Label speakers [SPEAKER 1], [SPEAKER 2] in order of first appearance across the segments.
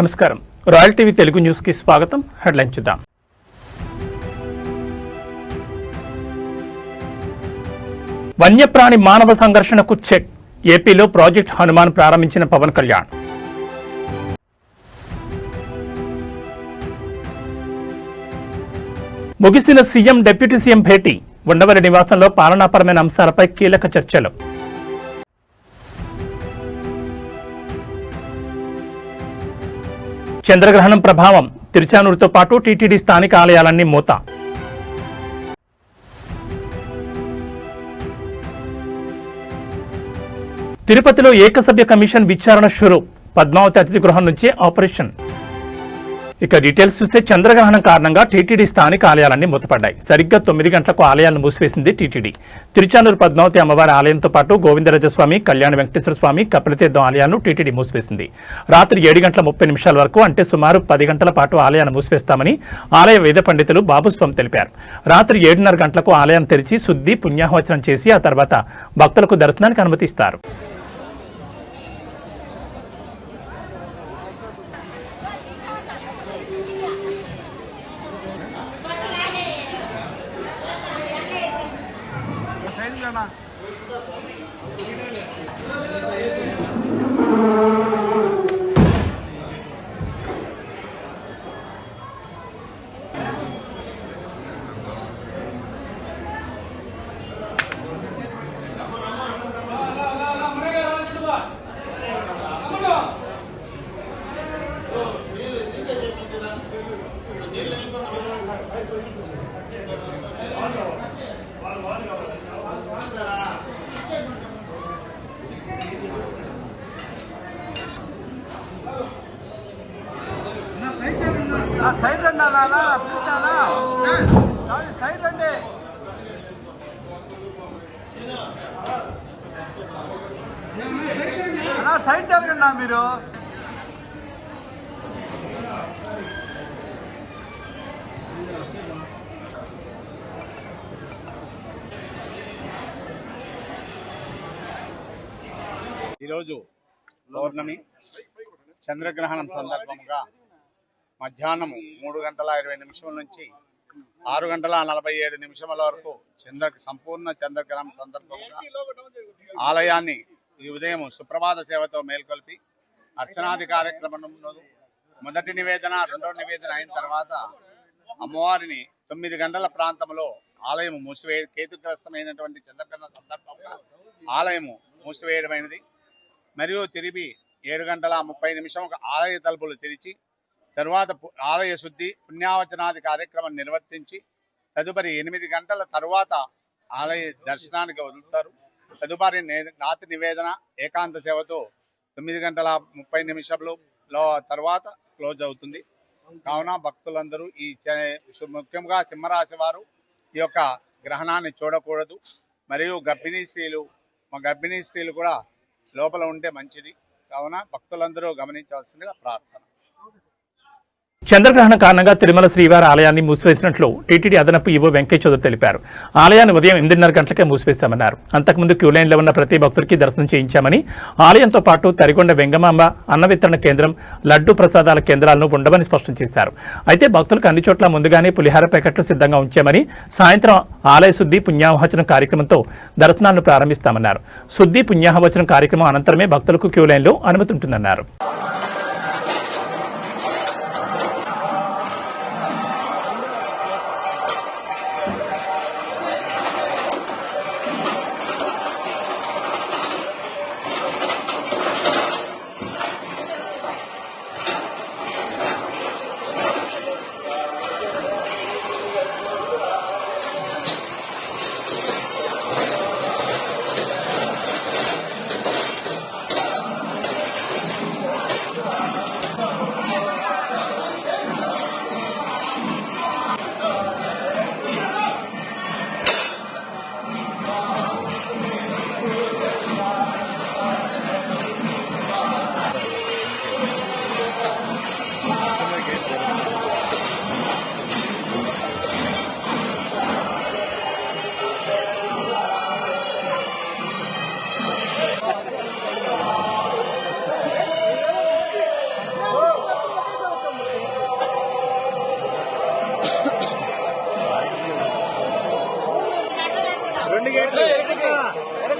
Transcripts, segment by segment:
[SPEAKER 1] నమస్కారం. Royal TV Telugu news కి స్వాగతం. హెడ్లైన్ చూద్దాం. వన్యప్రాణి మానవ సంఘర్షణకు చెక్. ఏపీలో ప్రాజెక్ట్ హనుమాన్ ప్రారంభించిన పవన్ కళ్యాణ్. ముగిసిన సీఎం డిప్యూటీ సీఎం భేటీ. ఉండవల్లి నివాసంలో పాలనాపరమైన అంశాలపై కీలక చర్చలు. చంద్రగ్రహణం ప్రభావం. తిరుచానూరుతో పాటు టీటీడీ స్థానిక ఆలయాలన్నీ మూత. తిరుపతిలో ఏకసభ్య కమిషన్ విచారణ షురు. పద్మావతి అతిథి గృహం నుంచి ఆపరేషన్. ఇక డీటెయిల్స్ చూస్తే చంద్రగ్రహణం కారణంగా టీటీడీ స్థానిక ఆలయాలన్నీ మూతపడ్డాయి. సరిగ్గా 9 గంటలకు ఆలయాలను మూసివేసింది టీటీడీ. తిరుచానూరు పద్మావతి అమ్మవారి ఆలయంతో పాటు గోవిందరాజస్వామి, కళ్యాణ వెంకటేశ్వర స్వామి, కపిలతీర్థం ఆలయాలను టీటీడీ మూసివేసింది. రాత్రి 7:30 వరకు అంటే సుమారు 10 గంటల పాటు ఆలయాన్ని మూసివేస్తామని ఆలయ వేద పండితులు బాబుస్వామి తెలిపారు. రాత్రి 7:30 గంటలకు ఆలయాన్ని తెరిచి శుద్ధి పుణ్యాహవచనం చేసి ఆ తర్వాత భక్తులకు దర్శనానికి అనుమతిస్తారు.
[SPEAKER 2] సైడ్ రండి సైడ్ రండి. సైడ్ జరగండి మీరు.
[SPEAKER 3] ఈరోజు పౌర్ణమి చంద్రగ్రహణం సందర్భంగా మధ్యాహ్నం 3:20 నుంచి 6:47 వరకు సంపూర్ణ చంద్రగ్రహణం సందర్భంగా ఆలయాన్ని ఈ ఉదయం సుప్రభాత సేవతో మేల్కొల్పి అర్చనాది కార్యక్రమంలో మొదటి నివేదన, రెండవ నివేదన అయిన తర్వాత అమ్మవారిని 9 గంటల ప్రాంతంలో ఆలయం కేతుగ్రస్తమైనటువంటి చంద్రగ్రహణ సందర్భంగా ఆలయము మూసివేయడమైనది. మరియు తిరిగి 7:30 ఆలయ తలుపులు తెరిచి తరువాత ఆలయ శుద్ధి పుణ్యావచనాది కార్యక్రమం నిర్వర్తించి తదుపరి 8 గంటల తరువాత ఆలయ దర్శనానికి వదులుతారు. తదుపరి రాత్రి నివేదన ఏకాంత సేవతో 9:30 తర్వాత క్లోజ్ అవుతుంది. కావున భక్తులందరూ ముఖ్యంగా సింహరాశి వారు ఈ యొక్క గ్రహణాన్ని చూడకూడదు. మరియు గర్భిణీ స్త్రీలు కూడా లోపల ఉంటే మంచిది. కావున భక్తులందరూ గమనించవలసిందిగా ప్రార్థన.
[SPEAKER 1] చంద్రగ్రహణం కారణంగా తిరుమల శ్రీవారి ఆలయాన్ని మూసివేసినట్లు టీటీడీ అదనపు ఈవో వెంకయ్య చౌదరి తెలిపారు. ఆలయాన్ని ఉదయం 8:30 గంటలకే మూసివేశామన్నారు. అంతకుముందు క్యూలైన్లో ఉన్న ప్రతి భక్తుడికి దర్శనం చేయించామని, ఆలయంతో పాటు తరిగొండ వెంగమాంబ అన్న వితరణ కేంద్రం, లడ్డు ప్రసాదాల కేంద్రాలను ఉండవని స్పష్టం చేశారు. అయితే భక్తులకు అన్ని చోట్ల ముందుగానే పులిహార ప్యాకెట్లు సిద్ధంగా ఉంచామని, సాయంత్రం ఆలయ శుద్ధి పుణ్యాహవచనం కార్యక్రమంతో దర్శనాలను ప్రారంభిస్తామన్నారు. శుద్ధి పుణ్యాహవచనం కార్యక్రమం అనంతరమే భక్తులకు క్యూలైన్లో అనుమతి ఉంటుందన్నారు.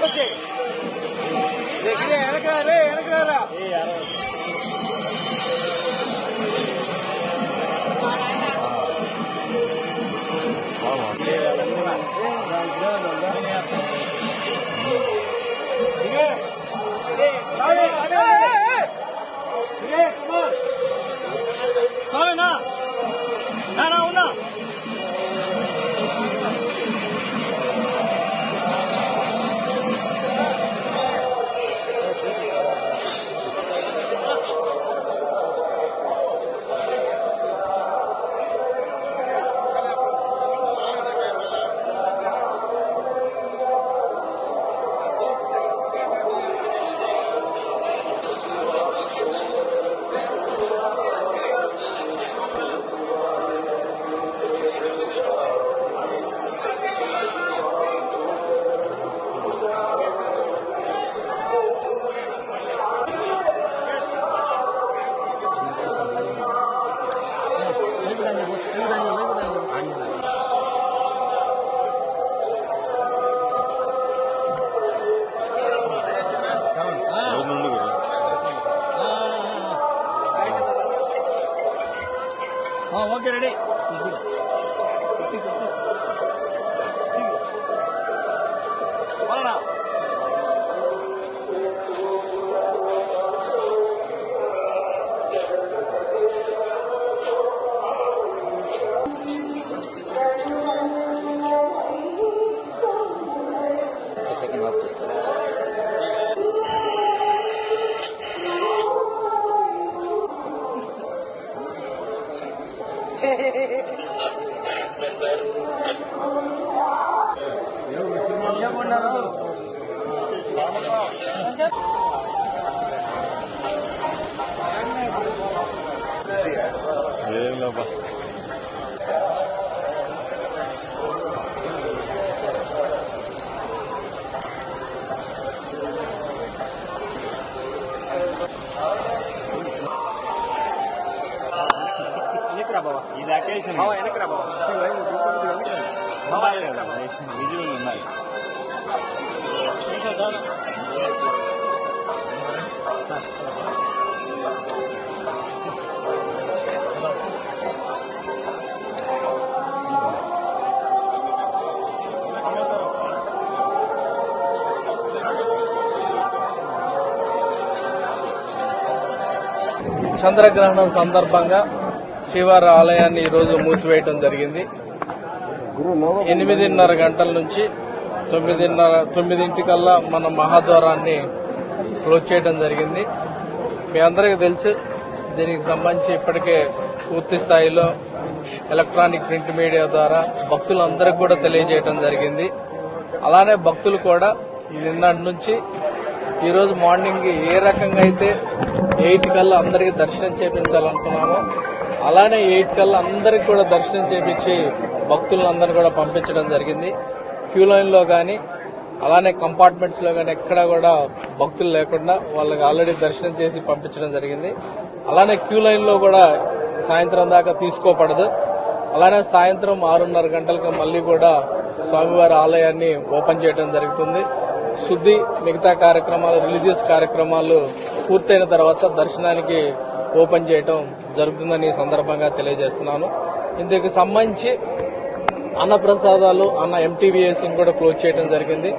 [SPEAKER 2] ఓకే రెడీ
[SPEAKER 4] సెకండ్ హాఫ్
[SPEAKER 2] వెనకరా బాబా ఇది అకేషన్ బాబా వెనకరా బాబా బాబా వెనకరా బాబా విజువల్ ఉన్నాయి
[SPEAKER 5] చంద్రగ్రహణం సందర్భంగా శ్రీవారి ఆలయాన్ని ఈరోజు మూసివేయడం జరిగింది. 8:30 గంటల నుంచి 9:30కల్లా మన మహాద్వారాన్ని క్లోజ్ చేయడం జరిగింది. మీ అందరికీ తెలుసు, దీనికి సంబంధించి ఇప్పటికే పూర్తి స్థాయిలో ఎలక్ట్రానిక్ ప్రింట్ మీడియా ద్వారా భక్తులందరికీ కూడా తెలియజేయడం జరిగింది. అలానే భక్తులు కూడా నిన్నటి నుంచి ఈరోజు మార్నింగ్ ఏ రకంగా అయితే 8 కల్లా అందరికీ దర్శనం చేయించాలనుకున్నామో అలానే 8 కల్లా అందరికి కూడా దర్శనం చేయించి భక్తులందరినీ కూడా పంపించడం జరిగింది. క్యూ లైన్ లో గానీ అలానే కంపార్ట్మెంట్స్ లో గానీ ఎక్కడా కూడా భక్తులు లేకుండా వాళ్ళకి ఆల్రెడీ దర్శనం చేసి పంపించడం జరిగింది. అలానే క్యూ లైన్ లో కూడా సాయంత్రం దాకా తీసుకోపడదు. అలానే సాయంత్రం 6:30 గంటలకు మళ్లీ కూడా స్వామివారి ఆలయాన్ని ఓపెన్ చేయడం జరుగుతుంది. శుద్ధి మిగతా కార్యక్రమాలు, రిలీజియస్ కార్యక్రమాలు పూర్తయిన తర్వాత దర్శనానికి ఓపెన్ చేయడం జరుగుతుందని ఈ సందర్భంగా తెలియజేస్తున్నాను. ఇందుకు సంబంధించి అన్నప్రసాదాలు ఎంటీవీఎస్ కూడా క్లోజ్ చేయడం జరిగింది.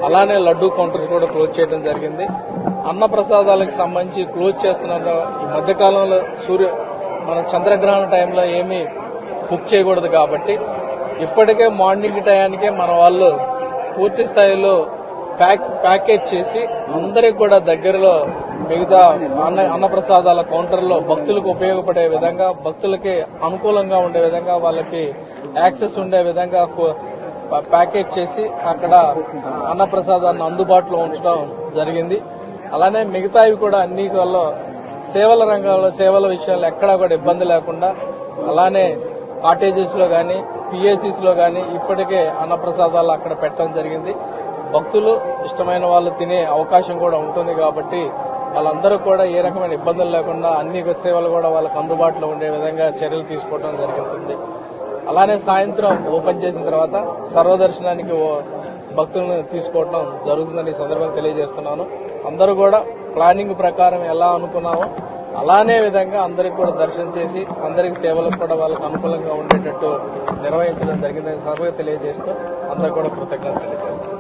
[SPEAKER 5] అలానే లడ్డూ కౌంటర్స్ కూడా క్లోజ్ చేయడం జరిగింది. అన్నప్రసాదాలకు సంబంధించి క్లోజ్ చేస్తున్న ఈ మధ్యకాలంలో మన చంద్రగ్రహణ టైంలో ఏమీ బుక్ చేయకూడదు కాబట్టి ఇప్పటికే మార్నింగ్ టయానికే మన వాళ్ళు పూర్తి స్థాయిలో ప్యాకేజ్ చేసి అందరికి కూడా దగ్గరలో మిగతా అన్నప్రసాదాల కౌంటర్లో భక్తులకు ఉపయోగపడే విధంగా, భక్తులకి అనుకూలంగా ఉండే విధంగా, వాళ్ళకి యాక్సెస్ ఉండే విధంగా ప్యాకేజ్ చేసి అక్కడ అన్నప్రసాదాన్ని అందుబాటులో ఉంచడం జరిగింది. అలానే మిగతావి కూడా అన్ని సేవల రంగంలో సేవల విషయాల్లో ఎక్కడా కూడా ఇబ్బంది లేకుండా, అలానే కాటేజెస్ లో గానీ పిఎస్సీస్ లో గానీ ఇప్పటికే అన్నప్రసాదాలు అక్కడ పెట్టడం జరిగింది. భక్తులు ఇష్టమైన వాళ్ళు తినే అవకాశం కూడా ఉంటుంది కాబట్టి వాళ్ళందరూ కూడా ఏ రకమైన ఇబ్బందులు లేకుండా అన్ని సేవలు కూడా వాళ్ళకు అందుబాటులో ఉండే విధంగా చర్యలు తీసుకోవడం జరుగుతుంది. అలానే సాయంత్రం ఓపెన్ చేసిన తర్వాత సర్వదర్శనానికి భక్తులను తీసుకోవడం జరుగుతుందని ఈ సందర్భంగా తెలియజేస్తున్నాను. అందరూ కూడా ప్లానింగ్ ప్రకారం ఎలా అనుకున్నామో అలానే విధంగా అందరికి కూడా దర్శనం చేసి అందరికి సేవలకు కూడా వాళ్ళకి అనుకూలంగా ఉండేటట్టు నిర్వహించడం జరిగిందని సందర్భంగా తెలియజేస్తూ అందరూ కూడా కృతజ్ఞతలు తెలియజేస్తాం.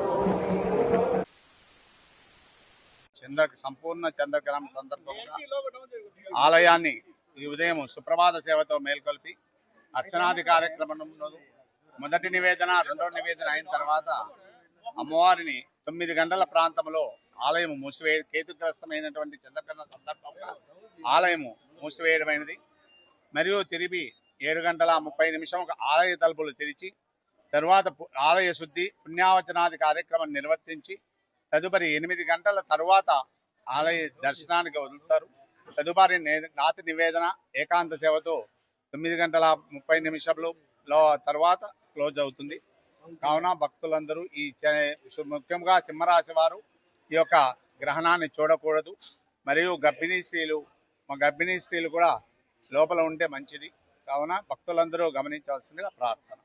[SPEAKER 3] సంపూర్ణ చంద్రగ్రహణం సందర్భంగా ఆలయాన్ని ఈ ఉదయం సుప్రభాత సేవతో మేల్కొల్పి అర్చనాది కార్యక్రమంలో మొదటి నివేదన రెండో నివేదన అయిన తర్వాత అమ్మవారిని 9 గంటల ప్రాంతంలో ఆలయం కేతుగ్రస్తమైనటువంటి చంద్రగ్రహణ సందర్భంగా ఆలయము మూసివేయడమైనది. మరియు తిరిగి 7:30 ఆలయ తలుపులు తెరిచి తరువాత ఆలయ శుద్ధి పుణ్యావచనాది కార్యక్రమం నిర్వర్తించి తదుపరి 8 గంటల తరువాత ఆలయ దర్శనానికి వదులుతారు. తదుపరి రాత్రి నివేదన ఏకాంత సేవతో 9:30 తర్వాత క్లోజ్ అవుతుంది. కావున భక్తులందరూ ముఖ్యంగా సింహరాశి వారు ఈ యొక్క గ్రహణాన్ని చూడకూడదు. మరియు గర్భిణీ స్త్రీలు కూడా లోపల ఉంటే మంచిది. కావున భక్తులందరూ గమనించవలసిందిగా ప్రార్థన.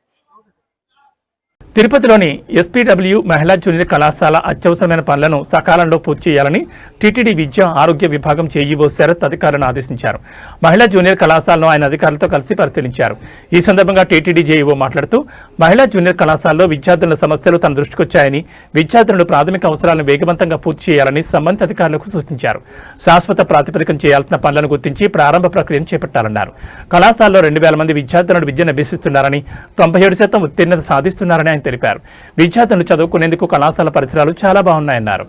[SPEAKER 1] తిరుపతిలోని ఎస్పీడబ్ల్యూ మహిళా జూనియర్ కళాశాల అత్యవసరమైన పనులను సకాలంలో పూర్తి చేయాలని టీటీడీ విద్యా ఆరోగ్య విభాగం జేఈఓ శరత్ అధికారులను ఆదేశించారు. మహిళా జూనియర్ కళాశాలను ఆయన అధికారులతో కలిసి పరిశీలించారు. ఈ సందర్భంగా టీటీడీ జేఈఓ మాట్లాడుతూ మహిళా జూనియర్ కళాశాలలో విద్యార్థుల సమస్యలు తన దృష్టికొచ్చాయని, విద్యార్థులను ప్రాథమిక అవసరాలను వేగవంతంగా పూర్తి చేయాలని సంబంధిత అధికారులకు సూచించారు. శాశ్వత ప్రాతిపదికన చేయాల్సిన పనులను గుర్తించి ప్రారంభ ప్రక్రియను చేపట్టాలన్నారు. కళాశాలలో 2,000 మంది విద్యార్థులను విద్యను అభ్యసిస్తున్నారని, 97% ఉత్తీర్ణత సాధిస్తున్నారని ఆయన తెలిపారు. విద్యార్థులు చదువుకునేందుకు కళాశాల పరిసరాలు చాలా బాగున్నాయన్నారు.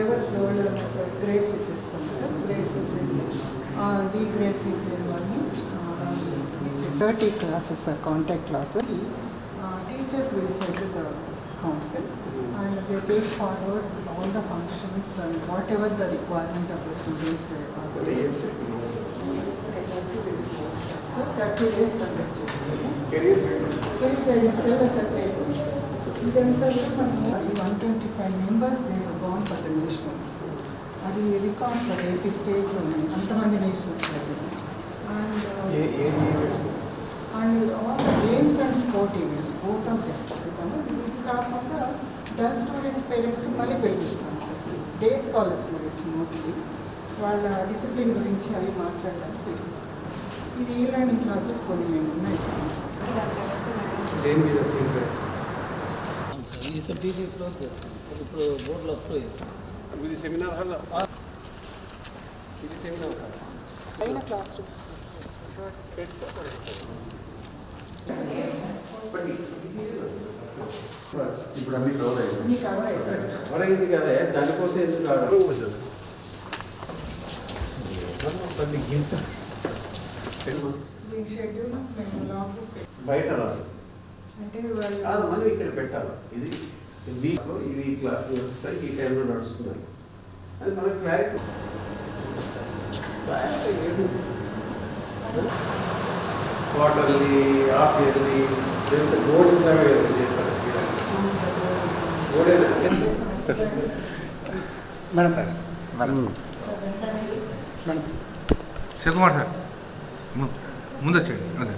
[SPEAKER 4] ఎవరు స్లోలో సార్ గ్రేడ్స్ ఇచ్చేస్తాం సార్. గ్రేడ్స్ ఇచ్చేసి డి గ్రేడ్స్ వాళ్ళని 30 classes sir contact classes. Teachers will head the council and they take forward all the functions and whatever the requirement of the students are there. So 30 days conduct చేస్తాము. Career guidance still a separate one sir. ఇదంతా కూడా మనము 125 members they have gone for the nationals. అది records sir AP స్టేట్లో ఉన్నాయి అంతమంది nationals and all the games and sport events both of them పెడతాము. ఇది కాకుండా డల్ స్టూడెంట్స్ పేరెంట్స్ మళ్ళీ పిలిపిస్తాం sir. Day scholar students mostly వాళ్ళ డిసిప్లిన్ గురించి అవి మాట్లాడడానికి పిలిపిస్తాం. ఇది ఈ లర్నింగ్ క్లాసెస్ కొన్ని మేము ఉన్నాయి సార్.
[SPEAKER 6] ఇప్పుడు బోర్డులో వస్తాయి. ఇది సెమినార్ హాల్, ఇది సెమినార్ హాల్
[SPEAKER 4] పైన క్లాస్ రూమ్స్
[SPEAKER 6] ఇప్పుడు అన్ని కవర్ అయ్యాయి.
[SPEAKER 4] కవర్
[SPEAKER 6] అయింది కదా, దానికోసం ఎందుకు
[SPEAKER 4] షెడ్యూల్ మేము లాగ్
[SPEAKER 6] బయట రాదు
[SPEAKER 4] అంటే వాళ్ళు
[SPEAKER 6] కాదు, మనం ఇక్కడ పెట్టాలి. ఇది వీక్లో ఇవి ఈ క్లాసులు వస్తాయి, ఈ టైంలో నడుస్తున్నాయి. అది మనకు clarity. Quarterly, half yearly, board చేస్తారు.
[SPEAKER 7] Madam sir madam Sivakumar sir ముందు వచ్చేయండి. అదే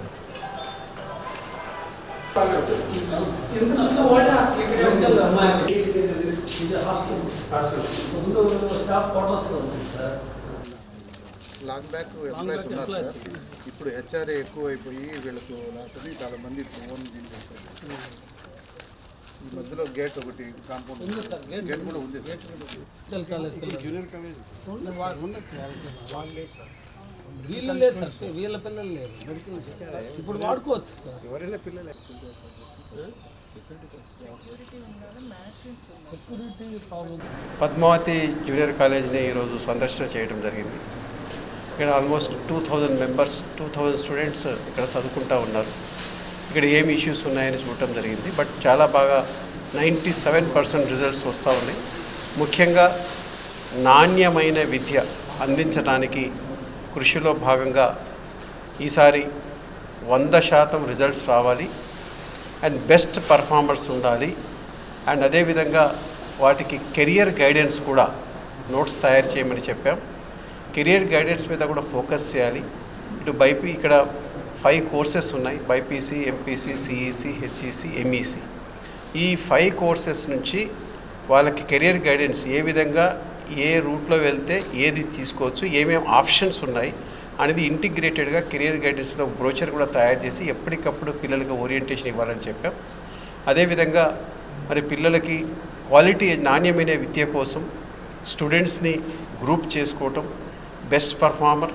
[SPEAKER 8] లాంగ్ బ్యాక్ ఎంప్లాయీస్ ఉన్నారు సార్. ఇప్పుడు హెచ్ఆర్ఏ ఎక్కువ అయిపోయి వీళ్ళకు లాసని చాలా మంది ఓన్ చేస్తారు. ఈ మధ్యలో గేట్ ఒకటి కాంపౌండ్ గేట్ కూడా ఉంది సార్.
[SPEAKER 9] వీళ్ళ పిల్లలు లేరు, ఇప్పుడు వాడుకోవచ్చు సార్.
[SPEAKER 6] ఎవరైనా పిల్లలే
[SPEAKER 10] పద్మావతి జూనియర్ కాలేజ్ని ఈరోజు సందర్శన చేయడం జరిగింది. ఇక్కడ ఆల్మోస్ట్ 2000 మెంబర్స్, 2000 స్టూడెంట్స్ ఇక్కడ చదువుకుంటూ ఉన్నారు. ఇక్కడ ఏమి ఇష్యూస్ ఉన్నాయని చూడటం జరిగింది. బట్ చాలా బాగా 97% రిజల్ట్స్ వస్తూ ఉన్నాయి. ముఖ్యంగా నాణ్యమైన విద్య అందించడానికి కృషిలో భాగంగా ఈసారి 100% రిజల్ట్స్ రావాలి అండ్ బెస్ట్ పర్ఫార్మర్స్ ఉండాలి. అండ్ అదేవిధంగా వాటికి కెరియర్ గైడెన్స్ కూడా నోట్స్ తయారు చేయమని చెప్పాం. కెరియర్ గైడెన్స్ మీద కూడా ఫోకస్ చేయాలి. ఇటు ఇక్కడ 5 కోర్సెస్ ఉన్నాయి, BiPC, MPC, CEC, HEC, MEC. ఈ 5 కోర్సెస్ నుంచి వాళ్ళకి కెరియర్ గైడెన్స్ ఏ విధంగా ఏ రూట్లో వెళ్తే ఏది తీసుకోవచ్చు, ఏమేమి ఆప్షన్స్ ఉన్నాయి అనేది ఇంటిగ్రేటెడ్గా కెరియర్ గైడెన్స్లో బ్రోచర్ కూడా తయారు చేసి ఎప్పటికప్పుడు పిల్లలకి ఓరియంటేషన్ ఇవ్వాలని చెప్పాం. అదేవిధంగా మరి పిల్లలకి క్వాలిటీ నాణ్యమైన విద్య కోసం స్టూడెంట్స్ని గ్రూప్ చేసుకోవటం, best performer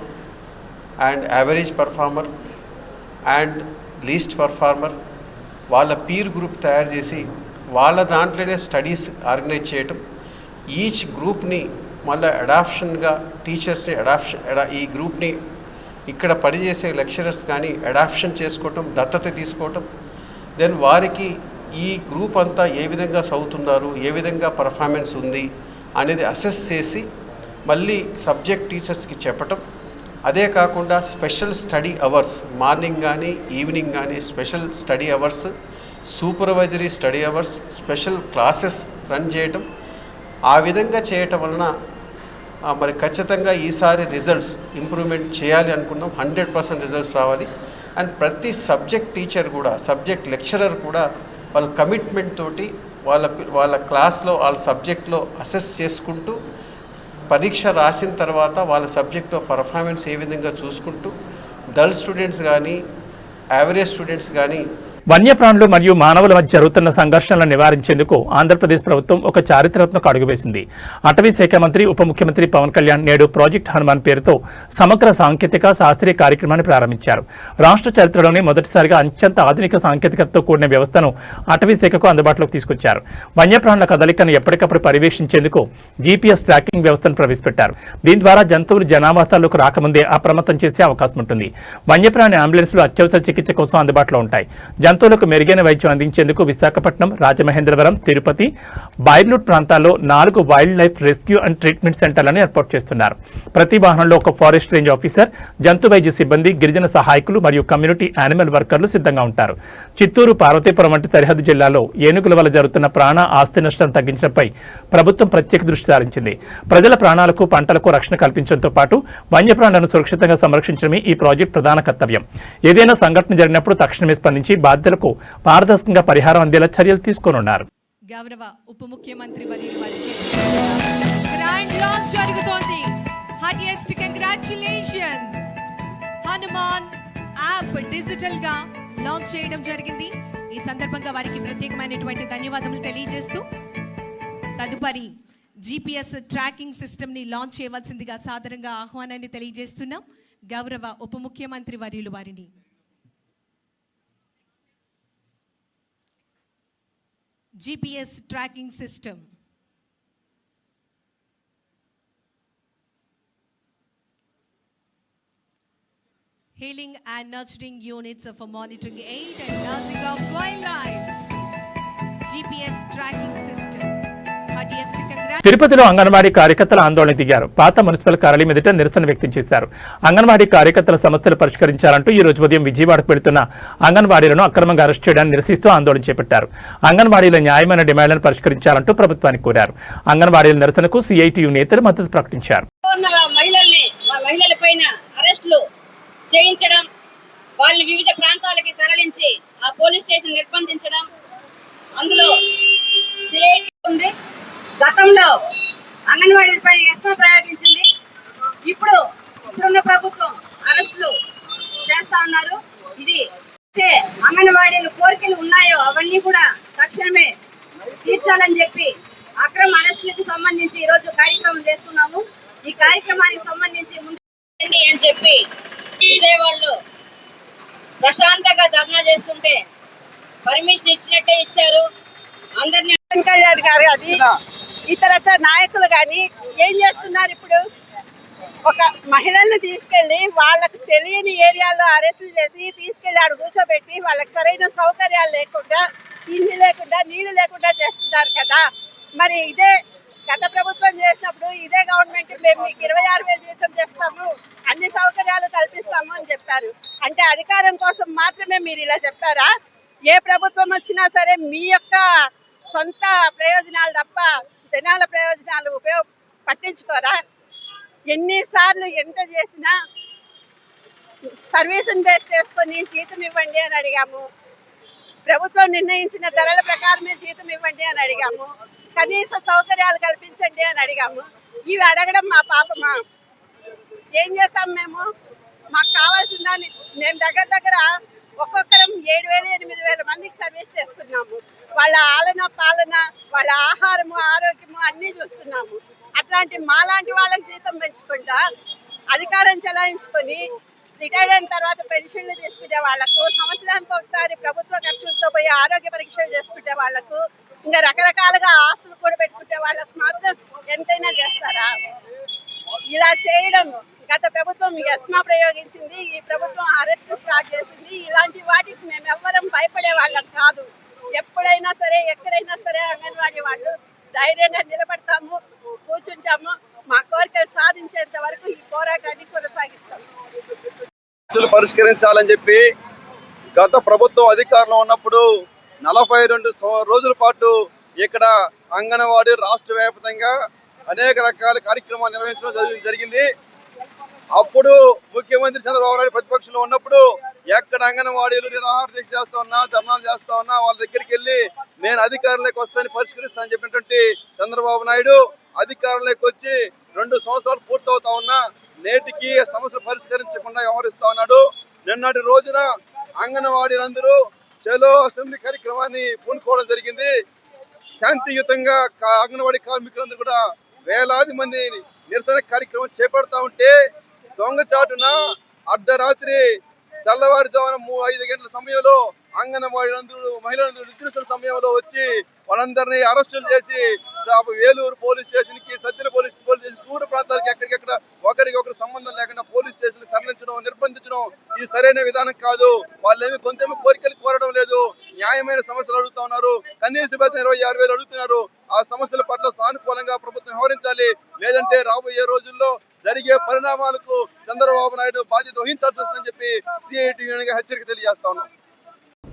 [SPEAKER 10] and average performer and least performer వాళ్ళ పీర్ గ్రూప్ తయారు చేసి వాళ్ళ దాంట్లోనే స్టడీస్ ఆర్గనైజ్ చేయటం. ఈచ్ గ్రూప్ని మళ్ళీ అడాప్షన్గా టీచర్స్ని ఈ గ్రూప్ని ఇక్కడ పనిచేసే లెక్చరర్స్ కానీ అడాప్షన్ చేసుకోవటం, దత్తత తీసుకోవటం. దెన్ వారికి ఈ గ్రూప్ అంతా ఏ విధంగా చదువుతున్నారు, ఏ విధంగా పర్ఫార్మెన్స్ ఉంది అనేది అసెస్ చేసి మళ్ళీ సబ్జెక్ట్ టీచర్స్కి చెప్పటం. అదే కాకుండా స్పెషల్ స్టడీ అవర్స్ మార్నింగ్ కానీ ఈవినింగ్ కానీ special study hours, supervisory study hours, special classes run చేయటం. ఆ విధంగా చేయటం వలన మరి ఖచ్చితంగా ఈసారి రిజల్ట్స్ ఇంప్రూవ్మెంట్ చేయాలి అనుకున్నాం. 100% రిజల్ట్స్ రావాలి. అండ్ ప్రతి సబ్జెక్ట్ టీచర్ కూడా, సబ్జెక్ట్ లెక్చరర్ కూడా వాళ్ళ కమిట్మెంట్ తోటి వాళ్ళ క్లాస్లో వాళ్ళ సబ్జెక్ట్లో అసెస్ చేసుకుంటూ పరీక్ష రాసిన తర్వాత వాళ్ళ సబ్జెక్ట్లో పర్ఫార్మెన్స్ ఏ విధంగా చూసుకుంటూ డల్ స్టూడెంట్స్ కానీ యావరేజ్ స్టూడెంట్స్ కానీ.
[SPEAKER 1] వన్యప్రాణులు మరియు మానవుల మధ్య జరుగుతున్న సంఘర్షణలను నివారించేందుకు ఆంధ్రప్రదేశ్ ప్రభుత్వం ఒక చారిత్రాత్మక అడుగు వేసింది. అటవీ శాఖ మంత్రి, ఉప ముఖ్యమంత్రి పవన్ కళ్యాణ్ నేడు ప్రాజెక్ట్ హనుమాన్ పేరుతో సమగ్ర సాంకేతిక శాస్త్రీయ కార్యక్రమాన్ని ప్రారంభించారు. రాష్ట్ర చరిత్రలోనే మొదటిసారిగా అత్యంత ఆధునిక సాంకేతికతతో కూడిన వ్యవస్థను అటవీ శాఖకు అందుబాటులోకి తీసుకొచ్చారు. వన్యప్రాణుల కదలికను ఎప్పటికప్పుడు పర్యవేక్షించేందుకు జీపీఎస్ ట్రాకింగ్ వ్యవస్థను ప్రవేశపెట్టారు. దీని ద్వారా జంతువులు జనావాసాల్లోకి రాకముందే అప్రమత్తం చేసే అవకాశం ఉంటుంది. వన్యప్రాణి అంబులెన్స్లు అత్యవసర చికిత్స కోసం అందుబాటులో ఉంటాయి. జంతువులకు మెరుగైన వైద్యం అందించేందుకు విశాఖపట్నం, రాజమహేంద్రవరం, తిరుపతి, బైర్లూట్ ప్రాంతాల్లో 4 wildlife rescue and treatment సెంటర్లను ఏర్పాటు చేస్తున్నారు. ప్రతి వాహనంలో ఒక ఫారెస్ట్ రేంజ్ ఆఫీసర్, జంతు వైద్య సిబ్బంది, గిరిజన సహాయకులు మరియు కమ్యూనిటీ యానిమల్ వర్కర్లు సిద్ధంగా ఉంటారు. చిత్తూరు, పార్వతీపురం వంటి సరిహద్దు జిల్లాల్లో ఏనుగుల వల్ల జరుగుతున్న ప్రాణ ఆస్తి నష్టం తగ్గించడంపై ప్రభుత్వం ప్రత్యేక దృష్టి సారించింది. ప్రజల ప్రాణాలకు, పంటలకు రక్షణ కల్పించడంతో పాటు వన్యప్రాణులను సురక్షితంగా సంరక్షించడమే ఈ ప్రాజెక్టు ప్రధాన కర్తవ్యం. ఏదైనా సంఘటన జరిగినప్పుడు తక్షణమే స్పందించి బాధ్యతలకు పారదర్శకంగా పరిహారం అందేలా చర్యలు తీసుకోనున్నారు.
[SPEAKER 11] గౌరవ ఉప ముఖ్యమంత్రి వర్యులు వారి గ్రాండ్ లాంచ్ జరుగుతోంది. Heartiest congratulations. Hanuman app digital గా లాంచ్ చేయడం జరిగింది. ఈ సందర్భంగా వారికి ప్రత్యేకమైనటువంటి ధన్యవాదాలు తెలియజేస్తూ తదుపరి జీపీఎస్ ట్రాకింగ్ సిస్టమ్ ని లాంచ్ చేయవలసిందిగా సాదరంగా ఆహ్వానాన్ని తెలియజేస్తున్నాం. గౌరవ ఉప ముఖ్యమంత్రి వర్యులు వారిని. GPS tracking system. Healing and nurturing units for monitoring aid and nursing of wildlife. GPS tracking system.
[SPEAKER 1] తిరుపతిలో అంగన్వాడీ కార్యకర్తల ఆందోళన దిగారు. పాత మున్సిపల్ కార్యాలయం ఎదుట నిరసన వ్యక్తం చేశారు. అంగన్వాడీ కార్యకర్తల సమస్యలు పరిష్కరించాలంటూ ఈ రోజు ఉదయం విజయవాడకు వెళుతున్న అంగన్వాడీలను అక్రమంగా అరెస్ట్ చేయడాన్ని నిరసిస్తూ ఆందోళన చేపట్టారు. అంగన్వాడీల న్యాయమైన డిమాండ్లను పరిష్కరించాలంటూ ప్రభుత్వానికి కోరారు. అంగన్వాడీల నిరసనకు సిఐటియు నేతలు మద్దతు ప్రకటించారు.
[SPEAKER 12] వాళ్ళని వివిధ ప్రాంతాలకి తరలించి ఆ పోలీస్ స్టేషన్ నిర్బంధించడం అందులో ఉంది. గతంలో అంగన్వాడీలపై ఎస్మా ప్రయోగించింది. ఇప్పుడున్న ప్రభుత్వం అరెస్టులు చేస్తా ఉన్నారు. ఇది అంగన్వాడీలు కోరికలు ఉన్నాయో అవన్నీ కూడా తక్షణమే తీర్చాలని చెప్పి అక్రమ అరెస్టులకు సంబంధించి ఈ రోజు కార్యక్రమం చేస్తున్నాము. ఈ కార్యక్రమానికి సంబంధించి ముందు అని చెప్పి విజయవాడలో ప్రశాంతంగా ధర్నా చేస్తుంటే పర్మిషన్ ఇచ్చినట్టే ఇచ్చారు. అందరినీ
[SPEAKER 13] అది ఇతరత్ర నాయకులు కానీ ఏం చేస్తున్నారు? ఇప్పుడు
[SPEAKER 12] ఒక మహిళల్ని తీసుకెళ్లి వాళ్ళకు తెలియని ఏరియాలో అరెస్టులు చేసి తీసుకెళ్లి ఆడ కూర్చోబెట్టి వాళ్ళకి సరైన సౌకర్యాలు లేకుండా, తిండి లేకుండా, నీళ్లు లేకుండా చేస్తున్నారు కదా. మరి ఇదే గత ప్రభుత్వం చేసినప్పుడు ఇదే గవర్నమెంట్ మేము మీకు 26,000 జీతం చేస్తాము, అన్ని సౌకర్యాలు కల్పిస్తాము అని చెప్పారు. అంటే అధికారం కోసం మాత్రమే మీరు ఇలా చెప్పారా? ఏ ప్రభుత్వం వచ్చినా సరే మీ యొక్క సొంత ప్రయోజనాలు తప్ప జనాల ప్రయోజనాలు పట్టించుకోరా? ఎన్నిసార్లు ఎంత చేసినా సర్వీసును బేస్ చేసుకొని జీతం ఇవ్వండి అని అడిగాము. ప్రభుత్వం నిర్ణయించిన ధరల ప్రకారమే జీతం ఇవ్వండి అని అడిగాము. కనీస సౌకర్యాలు కల్పించండి అని అడిగాము. ఇవి అడగడం మా పాపమా? ఏం చేస్తాం మేము? మాకు కావాల్సిన దాన్ని మేము దగ్గర ఒక్కొక్కరం 7,000 8,000 మందికి సర్వీస్ చేస్తున్నాము. వాళ్ళ ఆలన పాలన, వాళ్ళ ఆహారము, ఆరోగ్యము అన్నీ చూస్తున్నాము. అట్లాంటి మాలాంటి వాళ్ళకి జీతం పెంచుకుంటా అధికారం చెలాయించుకొని రిటైర్డ్ అయిన తర్వాత పెన్షన్లు తీసుకునే వాళ్లకు, సంవత్సరానికి ఒకసారి ప్రభుత్వ ఖర్చులతో పోయి ఆరోగ్య పరీక్షలు చేసుకునే వాళ్లకు, ఇంకా రకరకాలుగా ఆస్తులు కూడా పెట్టుకునే వాళ్ళకు మాత్రం ఎంతైనా చేస్తారా? ఇలా చేయడం గత ప్రభుత్వం ఎస్మా ప్రయోగించింది, ఈ ప్రభుత్వం అరెస్ట్ స్టార్ట్ చేసింది. ఇలాంటి వాటికి మేము ఎవ్వరం భయపడే వాళ్ళం కాదు. ఎప్పుడైనా సరే, ఎక్కడైనా సరే అంగన్వాడీ వాళ్ళు ధైర్యంగా నిలబడతాము, కూర్చుంటాము. మా కోరికలు సాధించేంత వరకు ఈ పోరాటాన్ని కొనసాగిస్తాము.
[SPEAKER 13] పరిష్కరించాలని చెప్పి గత ప్రభుత్వం అధికారంలో ఉన్నప్పుడు 42 రోజుల పాటు ఇక్కడ అంగన్వాడీ రాష్ట్ర వ్యాప్తంగా అనేక రకాల కార్యక్రమాలు నిర్వహించడం జరిగింది. అప్పుడు ముఖ్యమంత్రి చంద్రబాబు నాయుడు ప్రతిపక్షంలో ఉన్నప్పుడు ఎక్కడ అంగన్వాడీలు నిరాహార దీక్ష చేస్తా ఉన్నా, ధర్నాలు చేస్తా ఉన్నా వాళ్ళ దగ్గరికి వెళ్ళి నేను అధికారంలోకి వస్తానని పరిష్కరిస్తానని చెప్పినటువంటి చంద్రబాబు నాయుడు అధికారంలోకి వచ్చి 2 సంవత్సరాలు పూర్తవుతా ఉన్నా నేటికి సమస్యలు పరిష్కరించకుండా వ్యవహరిస్తా ఉన్నాడు. నిన్నటి రోజున అంగన్వాడీలందరూ చలో అసెంబ్లీ కార్యక్రమాన్ని పూనుకోవడం జరిగింది. శాంతియుతంగా అంగన్వాడీ కార్మికులందరూ కూడా వేలాది మంది నిరసన కార్యక్రమం చేపడతా ఉంటే దొంగచాటున అర్ధరాత్రి తెల్లవారుజామున 5 గంటల సమయంలో అంగన్వాడీలందరూ మహిళలందరూ నిద్రిస్తున్న సమయంలో వచ్చి వాళ్ళందరినీ అరెస్టులు చేసి వేలూరు పోలీస్ స్టేషన్ కి, సజ్జల పోలీస్ స్టేషన్, దూర ప్రాంతాలకి ఎక్కడికెక్కడ ఒకరికొకరు సంబంధం లేకుండా పోలీస్ స్టేషన్ తరలించడం, నిర్బంధించడం ఇది సరైన విధానం కాదు. వాళ్ళేమి కొంతేమో కోరికలు కోరడం లేదు, న్యాయమైన సమస్యలు అడుగుతా ఉన్నారు. కనీస వేతనం 26,000 అడుగుతున్నారు. ఆ సమస్యల పట్ల సానుకూలంగా ప్రభుత్వం వ్యవహరించాలి. లేదంటే రాబోయే రోజుల్లో జరిగే పరిణామాలకు చంద్రబాబు నాయుడు బాధ్యత వహించాల్సి వస్తుందని చెప్పి సిఐటి హెచ్చరిక తెలియజేస్తా ఉన్నాం.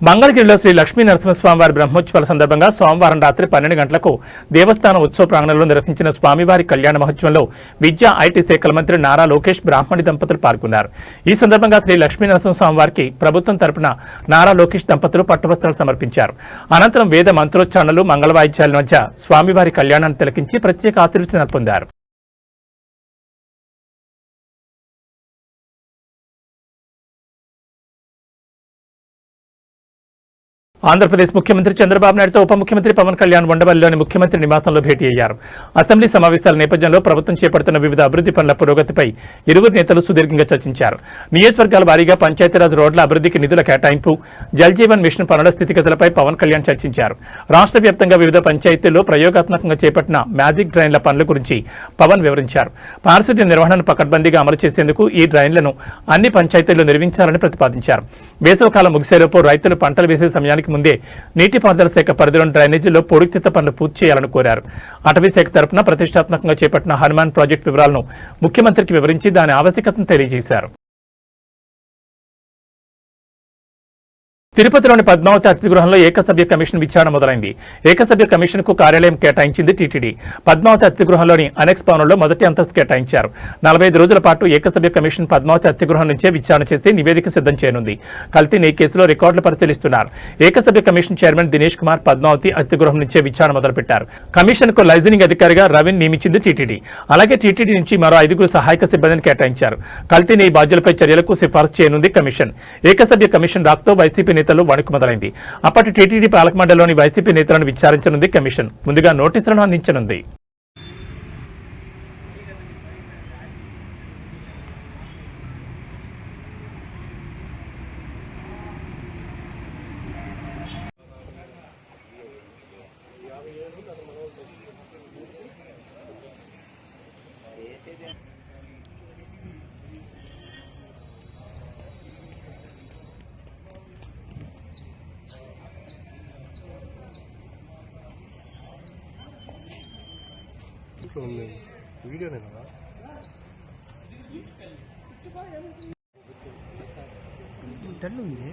[SPEAKER 1] మంగళగిరిలో శ్రీ లక్ష్మీ నరసింహస్వామివారి బ్రహ్మోత్సవాల సందర్భంగా సోమవారం రాత్రి 12 గంటలకు దేవస్థానం ఉత్సవ ప్రాంగణంలో నిర్వహించిన స్వామివారి కళ్యాణ మహోత్సవంలో విద్యా ఐటీ శాఖల మంత్రి నారా లోకేష్ బ్రాహ్మణి దంపతులు పాల్గొన్నారు. ఈ సందర్భంగా శ్రీ లక్ష్మీ నరసింహస్వామివారికి ప్రభుత్వం తరపున నారా లోకేష్ దంపతులు పట్టువస్త్రాలు సమర్పించారు. అనంతరం వేద మంత్రోచ్చారణలు, మంగళవాయిద్యాల మధ్య స్వామివారి కళ్యాణాన్ని తిలకించి ప్రత్యేక ఆశీర్వచనాలు పొందారు. ఆంధ్రప్రదేశ్ ముఖ్యమంత్రి చంద్రబాబు నాయుడుతో ఉప ముఖ్యమంత్రి పవన్ కళ్యాణ్ ఉండవల్లిలోని ముఖ్యమంత్రి నివాసంలో భేటీ అయ్యారు. అసెంబ్లీ సమావేశాల నేపథ్యంలో ప్రభుత్వం చేపడుతున్న వివిధ అభివృద్ధి పనుల పురోగతిపై ఇరువురు నేతలు సుదీర్ఘంగా చర్చించారు. నియోజకవర్గాల వారీగా పంచాయతీరాజ్ రోడ్ల అభివృద్ధికి నిధుల కేటాయింపు, జల్ జీవన్ మిషన్ పనుల స్థితిగతులపై పవన్ కళ్యాణ్ చర్చించారు. రాష్ట్ర వ్యాప్తంగా వివిధ పంచాయతీల్లో ప్రయోగాత్మకంగా చేపట్టిన మ్యాజిక్ డ్రైన్ల పనుల గురించి పవన్ వివరించారు. పారిశుద్ధ్య నిర్వహణను పకడ్బందీగా అమలు చేసేందుకు ఈ డ్రైన్లను అన్ని పంచాయతీల్లో నిర్మించాలని ప్రతిపాదించారు. వేసవికాలం ముగిసేలోపు రైతులు పంటలు వేసే సమయానికి ముందే నీటిపారుదల శాఖ పరిధిలోని డ్రైనేజీల్లో పొడితెత్త పనులు పూర్తి చేయాలని కోరారు. అటవీ శాఖ తరపున ప్రతిష్టాత్మకంగా చేపట్టిన హనుమాన్ ప్రాజెక్టు వివరాలను ముఖ్యమంత్రికి వివరించి దాని ఆవశ్యకతను తెలియజేశారు. తిరుపతిలోని పద్మావతి అతిథి గృహంలో ఏకసభ్య కమిషన్ విచారణ మొదలైంది. ఏకసభ్య కమిషన్ కు కార్యాలయం కేటాయించింది టీటీడీ. పద్మావతి అతిథి గృహంలోని అనెక్స్ భవనంలో మొదటి అంతస్తు కేటాయించారు. 45 రోజుల పాటు ఏకసభ్య కమిషన్ పద్మావతి అతిథి గృహం నుంచే విచారణ చేసి నివేదిక సిద్ధం చేయనుంది. కల్తీ నెయ్యి కేసులో రికార్డులు పరిశీలిస్తున్నారు. ఏకసభ్య కమిషన్ చైర్మన్ దినేష్ కుమార్ పద్మావతి అతిథి గృహం నుంచే విచారణ మొదలుపెట్టారు. కమిషన్ కు లైజనింగ్ అధికారిగా రవిని నియమించింది టీటీడీ. అలాగే టీటీడీ నుంచి మరో 5 సహాయక సిబ్బందిని కేటాయించారు. కల్తీ నెయ్యి బాధ్యులపై చర్యలకు సిఫార్సు చేయనుంది కమిషన్. ఏకసభ్య కమిషన్ రాకతో వైసీపీ నేతలు వణుకు మొదలైంది. అప్పటి టీటీడీ పాలక మండలిలోని వైసీపీ నేతలను విచారించనుంది కమిషన్. ముందుగా నోటీసులను అందించనుంది.
[SPEAKER 5] వీడియోనే కదా
[SPEAKER 9] డల్ ఉంది.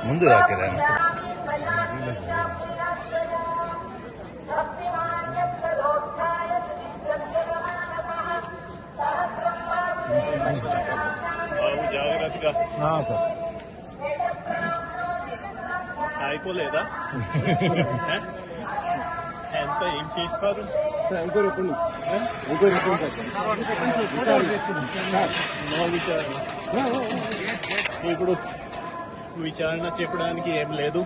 [SPEAKER 7] ముందు రాకరా
[SPEAKER 2] జాగ్రత్తగా
[SPEAKER 7] సార్
[SPEAKER 2] అయిపోలేదా ఎంత ఏం చేస్తారు ఇప్పుడు విచారణ చెప్పడానికి ఏం లేదు.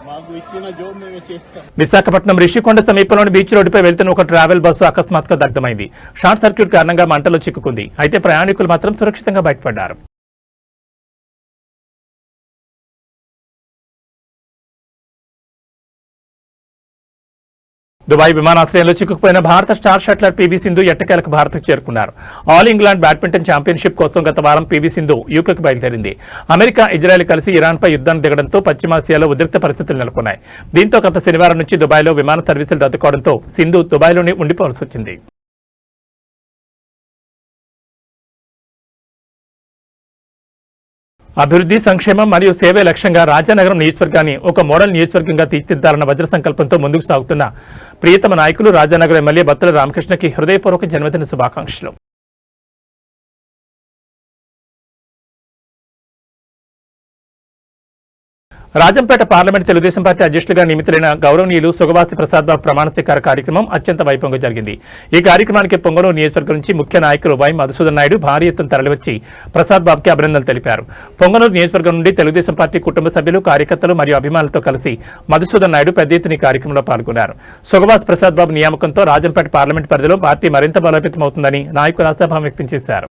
[SPEAKER 2] మాకు ఇచ్చిన జాబ్ మేమే చేస్తాం.
[SPEAKER 1] విశాఖపట్నం రిషికొండ సమీపంలోని బీచ్ రోడ్డుపై వెళ్తున్న ఒక ట్రావెల్ బస్సు అకస్మాత్తుగా దగ్ధమైంది. షార్ట్ సర్క్యూట్ కారణంగా మంటలో చిక్కుకుంది. అయితే ప్రయాణికులు మాత్రం సురక్షితంగా బయటపడ్డారు. దుబాయ్ విమానాశ్రయంలో చిక్కుకుపోయిన భారత స్టార్ షట్లర్ పీవీ సింధు ఎట్టకేలకు భారత్కు చేరుకున్నారు. ఆల్ ఇంగ్లాండ్ బ్యాడ్మింటన్ ఛాంపియన్షిప్ కోసం గత వారం పీవీ సింధు యూకేకు బయలుదేరింది. అమెరికా, ఇజ్రాయెల్ కలిసి ఇరాన్పై యుద్ధానికి దిగడంతో పశ్చిమాసియాలో ఉద్రిక్త పరిస్థితులు నెలకొన్నాయి. దీంతో గత శనివారం నుంచి దుబాయ్లో విమాన సర్వీసులు రద్దు కావడంతో సింధు దుబాయ్లోనే ఉండిపోవాల్సి వచ్చింది. అభివృద్ధి, సంక్షేమం మరియు సేవే లక్ష్యంగా రాజానగరం నియోజకవర్గాన్ని ఒక మోడల్ నియోజకవర్గంగా తీర్చిదిద్దాలన్న వజ్ర సంకల్పంతో ముందుకు సాగుతున్న ప్రియతమ నాయకులు రాజానగరం ఎమ్మెల్యే బత్తుల రామకృష్ణకి హృదయపూర్వక జన్మదిన శుభాకాంక్షలు. రాజంపేట పార్లమెంట్ తెలుగుదేశం పార్టీ అధ్యక్షులుగా నియమితులైన గౌరవనీయులు సుగవాసి ప్రసాద్ బాబు ప్రమాణ స్వీకార కార్యక్రమం అత్యంత వైభవంగా జరిగింది. ఈ కార్యక్రమానికి పొంగనూరు నియోజకవర్గం నుంచి ముఖ్య నాయకులు వై మధుసూదన్ నాయుడు భారీ ఎత్తున తరలివచ్చి ప్రసాద్ బాబుకి అభినందనలు తెలిపారు. పొంగనూరు నియోజకవర్గం నుండి తెలుగుదేశం పార్టీ కుటుంబ సభ్యులు, కార్యకర్తలు మరియు అభిమానులతో కలిసి మధుసూదన్ నాయుడు పెద్ద ఎత్తున ఈ కార్యక్రమంలో పాల్గొన్నారు. సుగవాసి ప్రసాద్ బాబు నియామకంతో రాజంపేట పార్లమెంట్ పరిధిలో పార్టీ మరింత బలోపేతమవుతుందని నాయకులు ఆశాభావం వ్యక్తం చేశారు.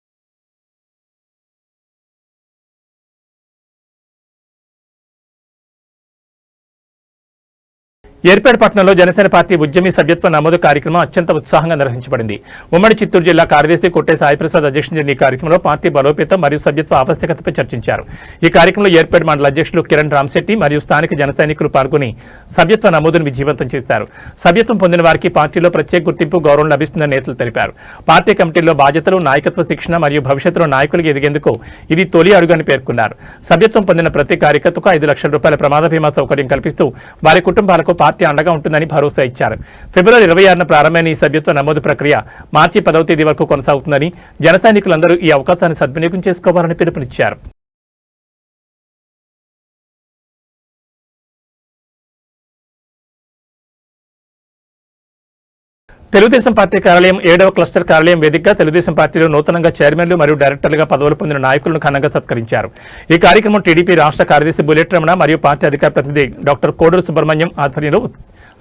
[SPEAKER 1] ఏర్పేటపట్నంలో జనసేన పార్టీ ఉద్యమీ సభ్యత్వ నమోదు కార్యక్రమం అత్యంత ఉత్సాహంగా నిర్వహించబడింది. ఉమ్మడి చిత్తూరు జిల్లా కార్యదర్శి కొట్టే సాయిప్రసాద్ అధ్యక్షుడు ఈ కార్యక్రమంలో పార్టీ బలోపేతం మరియు సభ్యత్వ ఆవశ్యకతపై చర్చించారు. ఈ కార్యక్రమంలో ఏర్పేట మండల అధ్యక్షులు కిరణ్ రామ్శెట్టి మరియు స్థానిక జన సైనికులు పాల్గొని సభ్యత్వ నమోదును విజయవంతం చేశారు. సభ్యత్వం పొందిన వారికి పార్టీలో ప్రత్యేక గుర్తింపు, గౌరవం లభిస్తుందని నేతలు తెలిపారు. పార్టీ కమిటీల్లో బాధ్యతలు, నాయకత్వ శిక్షణ మరియు భవిష్యత్తులో నాయకులుగా ఎదిగేందుకు ఇది తొలి అడుగని పేర్కొన్నారు. సభ్యత్వం పొందిన ప్రతి కార్యకర్తకు 5 లక్షల రూపాయల ప్రమాద బీమా సౌకర్యం కల్పిస్తూ వారి కుటుంబాలకు పార్టీ అండగా ఉంటుందని భరోసా ఇచ్చారు. ఫిబ్రవరి 26న ప్రారంభమైన ఈ సభ్యత్వ నమోదు ప్రక్రియ మార్చి 10వ తేదీ వరకు కొనసాగుతుందని జన సైనికులందరూ ఈ అవకాశాన్ని సద్వినియోగం చేసుకోవాలని పిలుపునిచ్చారు. తెలుగుదేశం పార్టీ కార్యాలయం 7వ క్లస్టర్ కార్యాలయం వేదికగా తెలుగుదేశం పార్టీలో నూతనంగా చైర్మన్లు మరియు డైరెక్టర్లుగా పదవులు పొందిన నాయకులను ఘనంగా సత్కరించారు. ఈ కార్యక్రమం టీడీపీ రాష్ట్ర కార్యదర్శి బుల్లెట్ రమణ మరియు పార్టీ అధికార ప్రతినిధి డాక్టర్ కోడూరు సుబ్రహ్మణ్యం ఆధ్వర్యంలో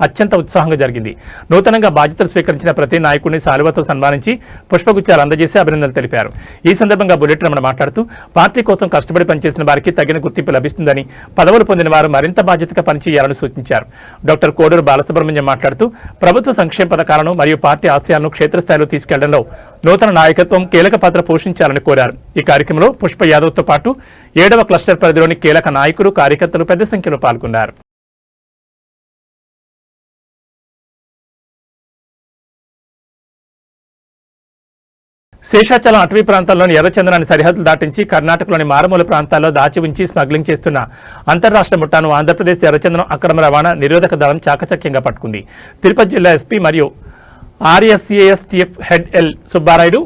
[SPEAKER 1] అత్యంత ఉత్సాహంగా జరిగింది. నూతనంగా బాధ్యతలు స్వీకరించిన ప్రతి నాయకుడిని శాలువాతో సన్మానించి పుష్పగుచ్చాలు అందజేసి అభినందనలు తెలిపారు. ఈ సందర్భంగా బుల్లెట్ రమణ మాట్లాడుతూ పార్టీ కోసం కష్టపడి పనిచేసిన వారికి తగిన గుర్తింపు లభిస్తుందని, పదవులు పొందిన వారు మరింత బాధ్యతగా పనిచేయాలని సూచించారు. డాక్టర్ కోడూరు బాలసుబ్రహ్మణ్యం మాట్లాడుతూ ప్రభుత్వ సంక్షేమ పథకాలను మరియు పార్టీ ఆశయాలను క్షేత్రస్థాయిలో తీసుకెళ్లడంలో నూతన నాయకత్వం కీలక పాత్ర పోషించాలని కోరారు. ఈ కార్యక్రమంలో పుష్ప యాదవ్తో పాటు 7వ క్లస్టర్ పరిధిలోని కీలక నాయకులు, కార్యకర్తలు పెద్ద సంఖ్యలో పాల్గొన్నారు. శేషాచలం అటవీ ప్రాంతాల్లోని ఎర్రచందనాన్ని సరిహద్దులు దాటించి కర్ణాటకలోని మారుమూల ప్రాంతాల్లో దాచి ఉంచి స్మగ్లింగ్ చేస్తున్న అంతర్రాష్ట్ర ముఠాను ఆంధ్రప్రదేశ్ ఎర్రచందనం అక్రమ రవాణా నిరోధక దళం చాకచక్యంగా పట్టుకుంది. తిరుపతి జిల్లా ఎస్పీ మరియు ఆర్ఎస్ఏఎస్టీఎఫ్ హెడ్ ఎల్ సుబ్బారాయుడు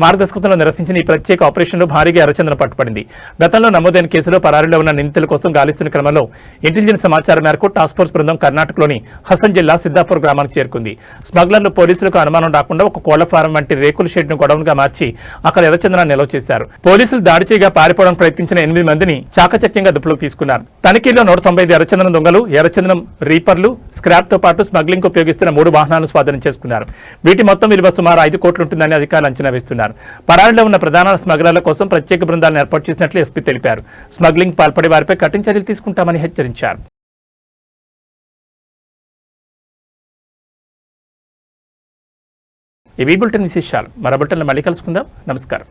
[SPEAKER 1] మార్గదర్శకత్వంలో నిర్వహించిన ఈ ప్రత్యేక ఆపరేషన్లో భారీగా ఎర్రచందనం పట్టుబడింది. గతంలో నమోదైన కేసులో పరారీలో ఉన్న నిందితుల కోసం గాలిస్తున్న క్రమంలో ఇంటెలిజెన్స్ సమాచారం మేరకు టాస్క్ ఫోర్స్ బృందం కర్ణాటకలోని హసన్ జిల్లా సిద్దాపూర్ గ్రామానికి చేరుకుంది. స్మగ్లర్లు పోలీసులకు అనుమానం రాకుండా ఒక కోళ్ల ఫారం వంటి రేకుల షెడ్ను గొడవన్గా మార్చి అక్కడ ఎర్రచందనాన్ని నిల్వ చేశారు. పోలీసులు దాడి చేయగా పారిపోవడానికి ప్రయత్నించిన 8 మందిని చాకచక్యంగా అదుపులోకి తీసుకున్నారు. తనిఖీల్లో 195 ఎర్రచందనం దొంగలు, ఎర్రచందనం రీపర్లు, స్క్రాప్ తో పాటు స్మగ్లింగ్ ఉపయోగిస్తున్న 3 వాహనాలను స్వాధీనం చేసుకున్నారు. వీటి మొత్తం విలువ సుమారు 5 కోట్లు ఉంటుందని అధికారులు అంచనా వేస్తున్నారు. పరారీలో ఉన్న ప్రధాన స్మగ్లర్ల కోసం ప్రత్యేక బృందాలను ఏర్పాటు చేసినట్లు ఎస్పీ తెలిపారు. స్మగ్లింగ్ పాల్పడే వారిపై కఠిన చర్యలు తీసుకుంటామని హెచ్చరించారు. ఇవి బులెటిన్ విశేషాలు. మరో బులెటిన్లో మళ్ళీ కలుసుకుందాం. నమస్కారం.